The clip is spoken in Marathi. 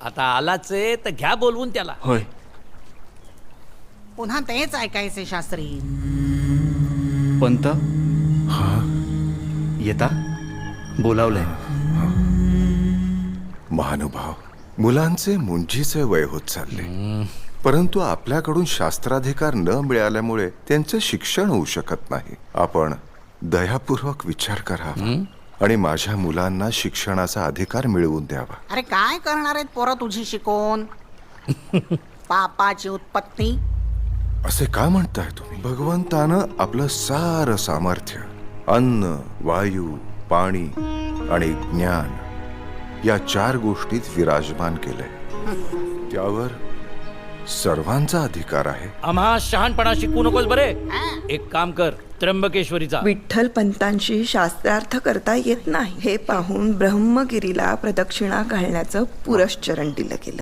आता आलाच आहे तर घ्या बोलवून त्याला. होय. पुन्हा तेच ऐकायचे शास्त्री. पंत येता बोलावलंय. महानुभाव, मुलांचे मुंजीचे वय होत चालले, परंतु आपल्याकडून शास्त्राधिकार न मिळाल्यामुळे त्यांचे शिक्षण होऊ शकत नाही. आपण दयापूर्वक विचार करावा आणि माझ्या मुलांना शिक्षणाचा अधिकार मिळवून द्यावा. अरे काय करणार आहेत पोरं तुझी शिकून? पापाची उत्पत्ती. असे का म्हणताय तुम्ही? भगवंतानं आपलं सारं सामर्थ्य अन्न, वायू, पाणी आणि ज्ञान या 4 गोष्टीत विराजमान केलंय. त्यावर सर्वांचा अधिकार आहे. आम्हा शहाणपणा शिकवू नकोस बरे. एक काम कर, त्र्यंबकेश्वरीचा. विठ्ठल पंतांशी शास्त्रार्थ करता येत नाही हे पाहून ब्रह्मगिरीला प्रदक्षिणा घालण्याचं पुरश्चरण दिलं गेलं.